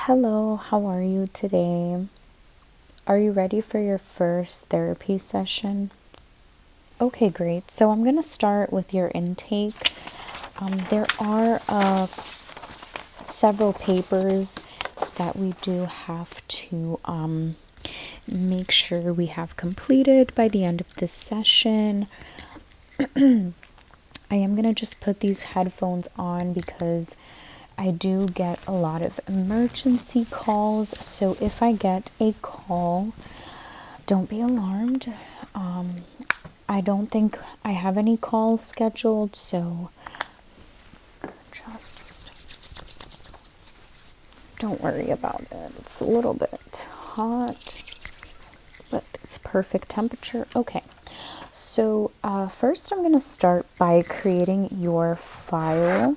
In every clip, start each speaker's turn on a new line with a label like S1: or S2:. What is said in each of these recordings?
S1: Hello, how are you today? Are you ready for your first therapy session? Okay, great. So I'm going to start with your intake. There are several papers that we do have to make sure we have completed by the end of this session. I am going to just put these headphones on because I do get a lot of emergency calls. So if I get a call, don't be alarmed. I don't think I have any calls scheduled, so just don't worry about it. It's a little bit hot, but it's perfect temperature. Okay. So first I'm going to start by creating your file.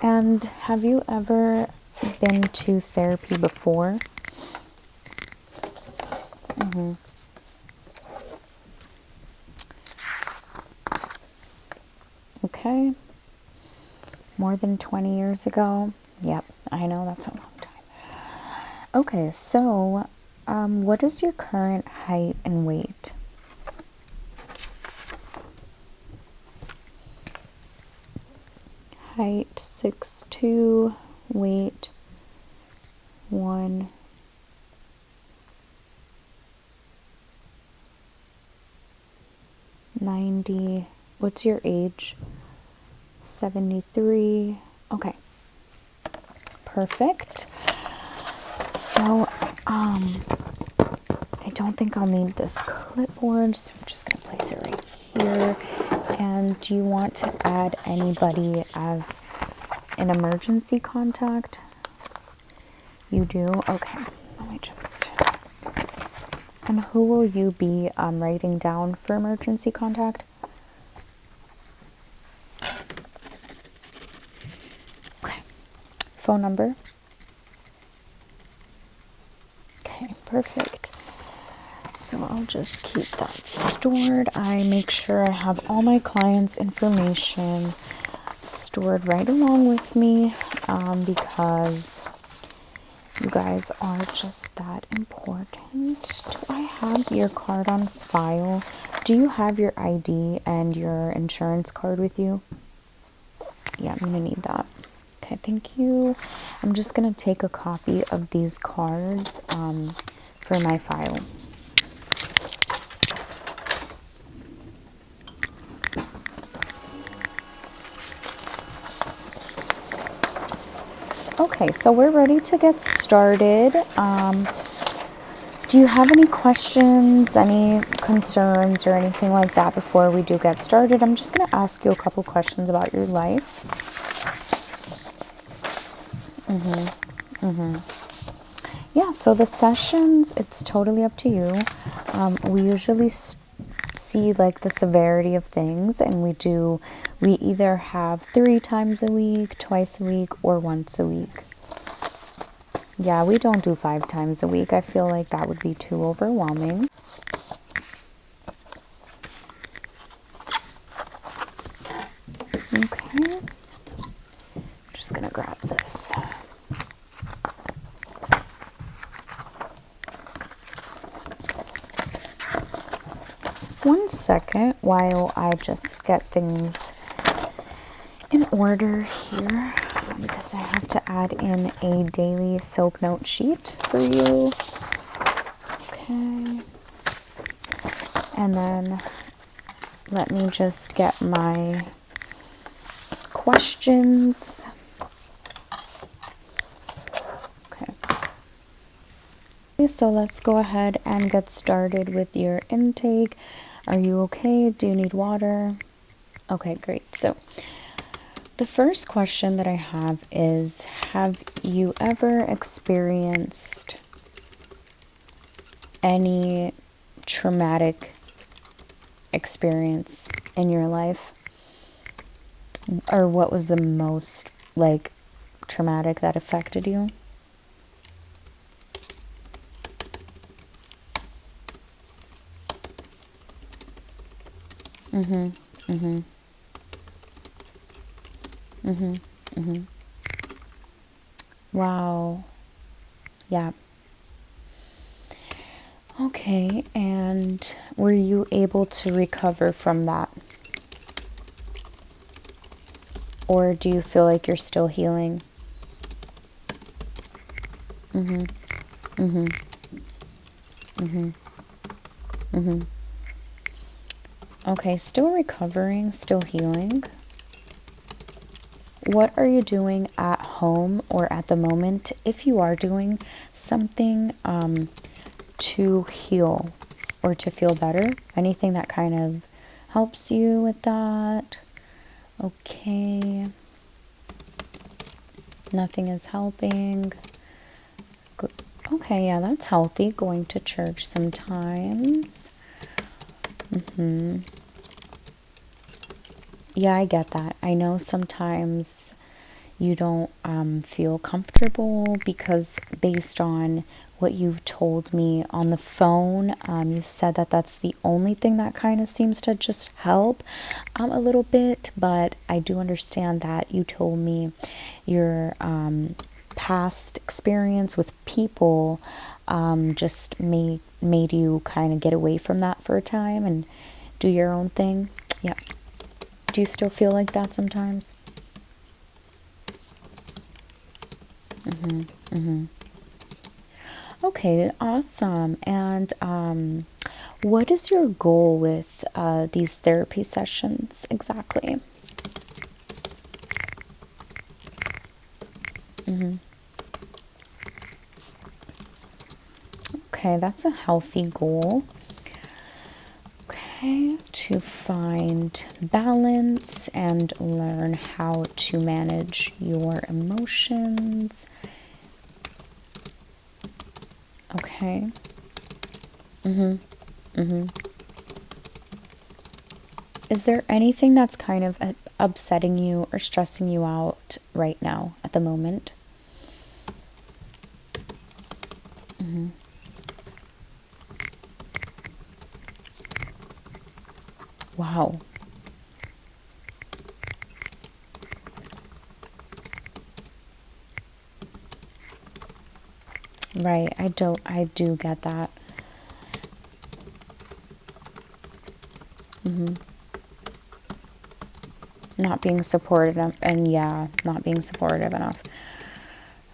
S1: And have you ever been to therapy before? Okay. More than 20 years ago? Yep, I know that's a long time. Okay, so what is your current height and weight? Height 6'2", weight 190. What's your age? 73. Okay. Perfect. So, I don't think I'll need this clipboard, so I'm just going to place it right here. And do you want to add anybody as an emergency contact? You do? Okay. Let me just... And who will you be writing down for emergency contact? Okay. Phone number? Okay, perfect. So I'll just keep that stored. I make sure I have all my clients' information stored right along with me because you guys are just that important. Do I have your card on file? Do you have your ID and your insurance card with you? Yeah, I'm going to need that. Okay, thank you. I'm just going to take a copy of these cards for my file. Okay, so we're ready to get started. Do you have any questions, any concerns, or anything like that before we do get started? I'm just going to ask you a couple questions about your life. Yeah, so the sessions, it's totally up to you. We usually see like the severity of things, and we either have 3 times a week, twice a week, or once a week. Yeah, we don't do 5 times a week. I feel like that would be too overwhelming. Okay. I'm just gonna grab this. One second while I just get things in order here, because I have to add in a daily soap note sheet for you. Okay. And then let me just get my questions. Okay. So let's go ahead and get started with your intake. Are you okay? Do you need water? Okay, great. So the first question that I have is, have you ever experienced any traumatic experience in your life? Or what was the most traumatic that affected you? Wow. Yeah. Okay, and were you able to recover from that? Or do you feel like you're still healing? Okay, still recovering, still healing. What are you doing at home or at the moment, if you are doing something to heal or to feel better? Anything that kind of helps you with that? Okay. Nothing is helping. Good. Okay, yeah, that's healthy. Going to church sometimes. Yeah, I get that. I know sometimes you don't feel comfortable because based on what you've told me on the phone, you've said that that's the only thing that kind of seems to just help a little bit. But I do understand that you told me your past experience with people just made you kind of get away from that for a time and do your own thing. Yeah. Do you still feel like that sometimes? Okay, awesome. And what is your goal with these therapy sessions exactly? Okay, that's a healthy goal. Okay, to find balance and learn how to manage your emotions. Okay. Is there anything that's kind of upsetting you or stressing you out right now at the moment? Wow. Right. I do get that. Not being supportive enough, and yeah, not being supportive enough.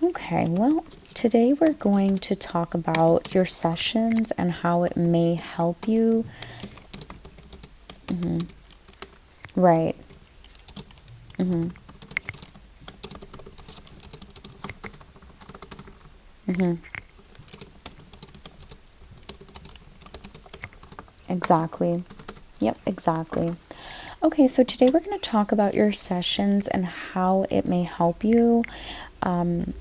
S1: Okay, well, today we're going to talk about your sessions and how it may help you. Right. Exactly. Yep, exactly. Okay, so today we're going to talk about your sessions and how it may help you, and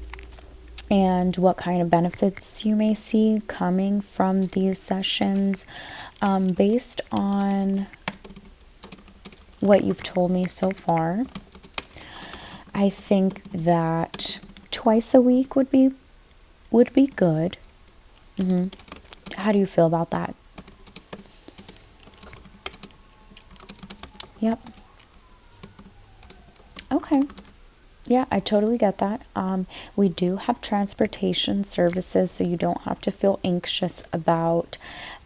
S1: what kind of benefits you may see coming from these sessions, based on what you've told me so far. I think that twice a week would be good. How do you feel about that? Yep. Okay. Yeah, I totally get that. We do have transportation services, so you don't have to feel anxious about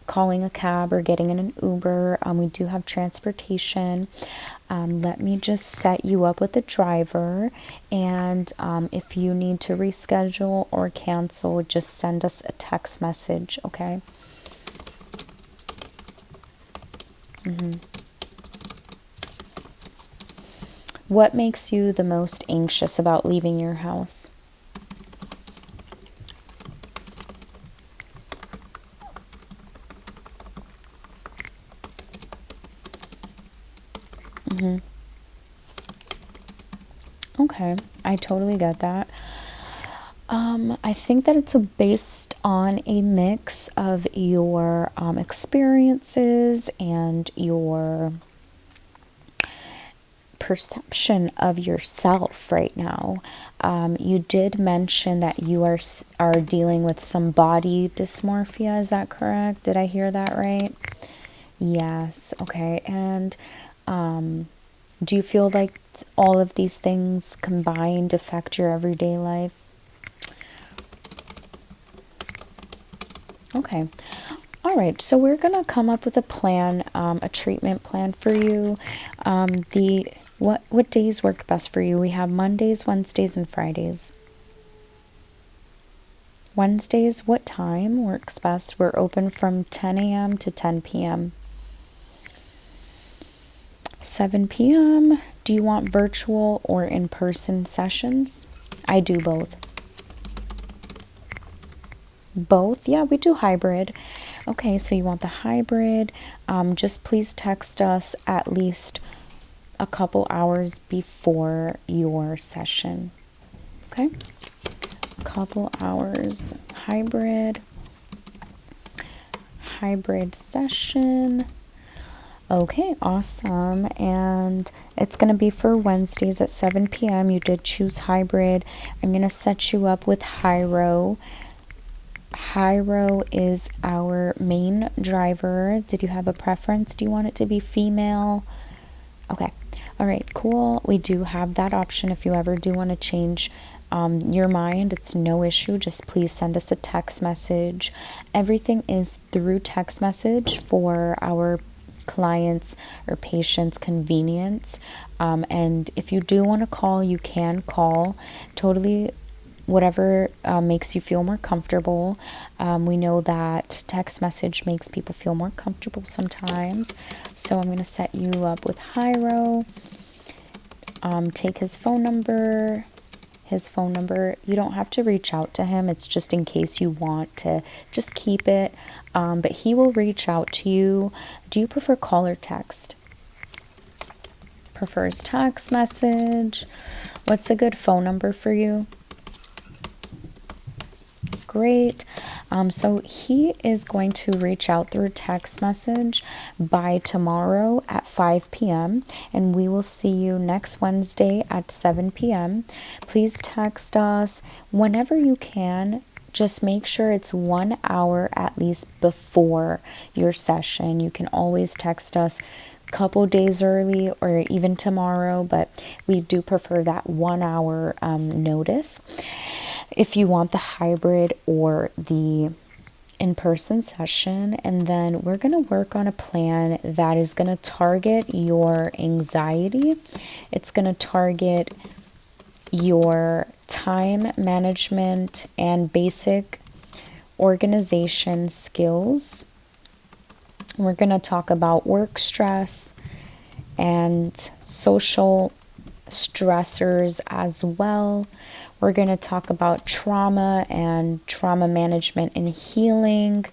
S1: calling a cab or getting in an Uber. We do have transportation. Let me just set you up with a driver, and if you need to reschedule or cancel, just send us a text message, okay? What makes you the most anxious about leaving your house? Okay, I totally get that. I think that it's based on a mix of your experiences and your perception of yourself right now. You did mention that you are dealing with some body dysmorphia. Is that correct? Did I hear that right? Yes. Okay. And do you feel like all of these things combined affect your everyday life? Okay. All right, so we're going to come up with a plan, a treatment plan for you. What days work best for you? We have Mondays, Wednesdays, and Fridays. Wednesdays, what time works best? We're open from 10 a.m. to 10 p.m. 7 p.m. Do you want virtual or in-person sessions? I do both. Both? Yeah, we do hybrid. Okay, so you want the hybrid. Just please text us at least a couple hours before your session. Okay? A couple hours. Hybrid session. Okay, awesome. And it's going to be for Wednesdays at 7 p.m. You did choose hybrid. I'm going to set you up with Hyro. Hyro is our main driver. Did you have a preference? Do you want it to be female? Okay. All right, cool. We do have that option if you ever do want to change your mind. It's no issue. Just please send us a text message. Everything is through text message for our clients or patients' convenience. And if you do want to call, you can call. Totally whatever makes you feel more comfortable. We know that text message makes people feel more comfortable sometimes. So I'm going to set you up with Hyro. Take his phone number. You don't have to reach out to him. It's just in case you want to just keep it. But he will reach out to you. Do you prefer call or text? Prefers text message. What's a good phone number for you? Great. So he is going to reach out through text message by tomorrow at 5 p.m. and we will see you next Wednesday at 7 p.m. Please text us whenever you can. Just make sure it's 1 hour at least before your session. You can always text us a couple days early or even tomorrow, but we do prefer that 1 hour notice. If you want the hybrid or the in-person session, and then we're going to work on a plan that is going to target your anxiety. It's going to target your time management and basic organization skills. We're going to talk about work stress and social stressors as well. We're going to talk about trauma and trauma management and healing.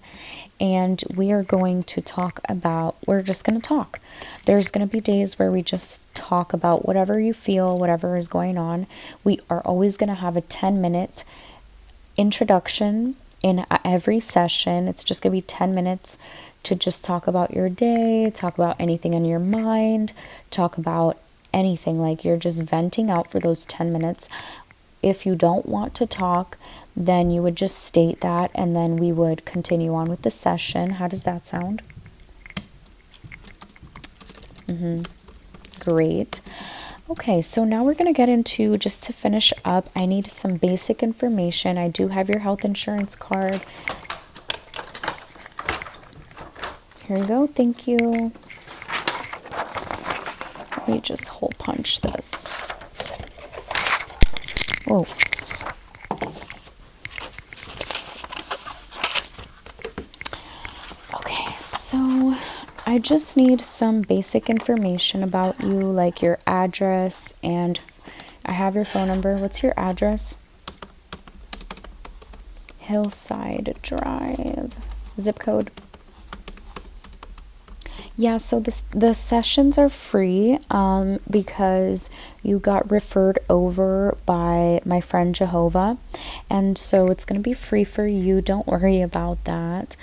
S1: And we are going to talk about, we're just going to talk. There's going to be days where we just talk about whatever you feel, whatever is going on. We are always going to have a 10-minute introduction in every session. It's just going to be 10 minutes to just talk about your day, talk about anything on your mind, talk about anything, like you're just venting out for those 10 minutes. If you don't want to talk, then you would just state that and then we would continue on with the session. How does that sound? Great. Okay, so now we're going to get into, just to finish up, I need some basic information. I do have your health insurance card. Here you go. Thank you. Let me just hole punch this. Oh. Okay, so I just need some basic information about you, like your address, and I have your phone number. What's your address? Hillside Drive. Zip code? Yeah, so the sessions are free because you got referred over by my friend Jehovah, and so it's going to be free for you. Don't worry about that.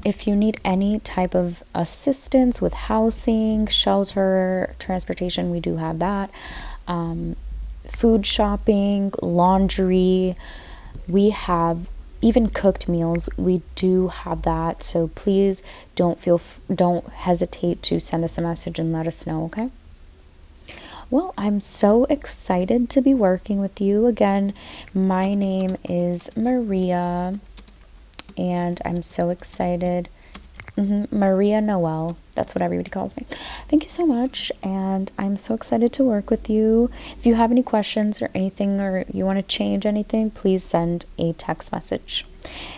S1: If you need any type of assistance with housing, shelter, transportation, we do have that. Food shopping, laundry, we have even cooked meals, we do have that. So please don't hesitate to send us a message and let us know, okay? Well, I'm so excited to be working with you again. My name is Maria, and I'm so excited. Maria Noel. That's what everybody calls me. Thank you so much, and I'm so excited to work with you. If you have any questions or anything, or you want to change anything, please send a text message.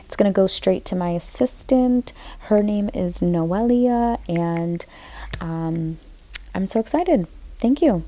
S1: It's going to go straight to my assistant. Her name is Noelia, and I'm so excited. Thank you.